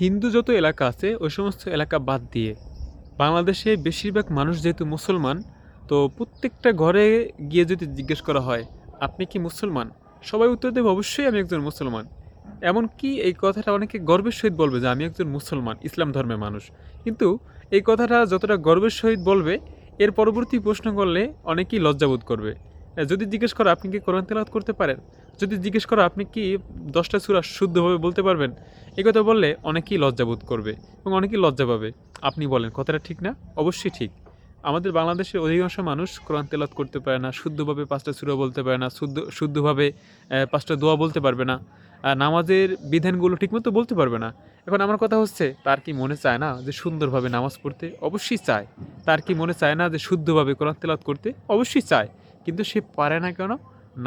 হিন্দু যত এলাকা আছে ওই সমস্ত এলাকা বাদ দিয়ে বাংলাদেশে বেশিরভাগ মানুষ যেহেতু মুসলমান, তো প্রত্যেকটা ঘরে গিয়ে যদি জিজ্ঞেস করা হয় আপনি কি মুসলমান, সবাই উত্তর দেবে অবশ্যই আমি একজন মুসলমান। এমনকি এই কথাটা অনেকে গর্বের সহিত বলবে যে আমি একজন মুসলমান, ইসলাম ধর্মের মানুষ। কিন্তু এই কথাটা যতটা গর্বের সহিত বলবে, এর পরবর্তী প্রশ্ন করলে অনেকেই লজ্জাবোধ করবে। যদি জিজ্ঞেস করো আপনি কি কোরআন তেলাওয়াত করতে পারেন, যদি জিজ্ঞেস করো আপনি কি 10টা সূরা শুদ্ধভাবে বলতে পারবেন, এই কথা বললে অনেকেই লজ্জাবোধ করবে এবং অনেকেই লজ্জা পাবে। আপনি বলেন কথাটা ঠিক না? অবশ্যই ঠিক। আমাদের বাংলাদেশের অধিকাংশ মানুষ কোরআন তেলাওয়াত করতে পারে না, শুদ্ধভাবে 5টা সূরা বলতে পারে না, শুদ্ধভাবে 5টা দোয়া বলতে পারবে না, নামাজের বিধানগুলো ঠিকমতো বলতে পারবে না। এখন আমার কথা হচ্ছে, তার কি মনে চায় না যে সুন্দরভাবে নামাজ পড়তে? অবশ্যই চায়। তার কি মনে চায় না যে শুদ্ধভাবে কোরআন তেলাওয়াত করতে? অবশ্যই চায়। কিন্তু সে পারে না কেন?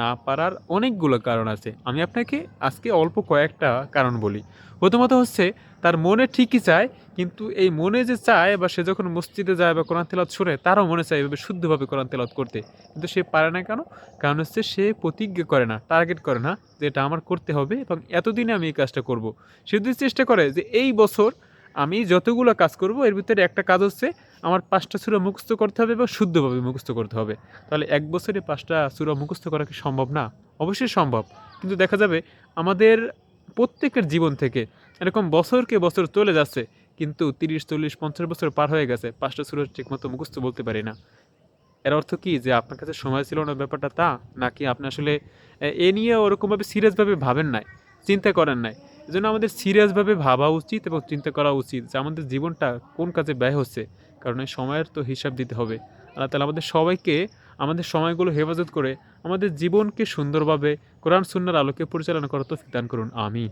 না পারার অনেকগুলো কারণ আছে। আমি আপনাকে আজকে অল্প কয়েকটা কারণ বলি। প্রথমত হচ্ছে, তার মনে ঠিকই চায়, কিন্তু এই মনে যে চায় বা সে যখন মসজিদে যায় বা কোরআন তেলাওয়াত শুনে, তারও মনে চায় এভাবে শুদ্ধভাবে কোরআন তেলাওয়াত করতে। কিন্তু সে পারে না কেন? কারণ হচ্ছে সে প্রতিজ্ঞা করে না, টার্গেট করে না যে এটা আমার করতে হবে এবং এতদিনে আমি এই কাজটা করব। সে যদি চেষ্টা করে যে এই বছর আমি যতগুলো কাজ করব এর ভিতরে একটা কাজ হচ্ছে আমার 5টা সূরা মুখস্থ করতে হবে এবং শুদ্ধভাবে মুখস্থ করতে হবে। তাহলে এক বছরে 5টা সূরা মুখস্থ করা কি সম্ভব না? অবশ্যই সম্ভব। কিন্তু দেখা যাবে আমাদের প্রত্যেকের জীবন থেকে এরকম বছরকে বছর চলে যাচ্ছে, কিন্তু 30, 40, 50 বছর পার হয়ে গেছে, 5টা সূরা ঠিকমতো মুখস্থ বলতে পারি না। এর অর্থ কি যে আপনার কাছে সময় ছিল না ব্যাপারটা তা? নাকি আপনি আসলে এ নিয়ে ওরকমভাবে সিরিয়াসভাবে ভাবেন নাই, চিন্তা করেন নাই? এজন্য আমাদের সিরিয়াসভাবে ভাবা উচিত এবং চিন্তা করা উচিত যে আমাদের জীবনটা কোন কাজে ব্যয় হচ্ছে। কারণ এই সময়ের তো হিসাব দিতে হবে। আল্লাহ তাআলা আমাদের সবাইকে আমাদের সময়গুলো হেফাজত করে আমাদের জীবনকে সুন্দরভাবে কোরআন সুন্নাহর আলোকে পরিচালনা করার তৌফিক দান করুন। আমিন।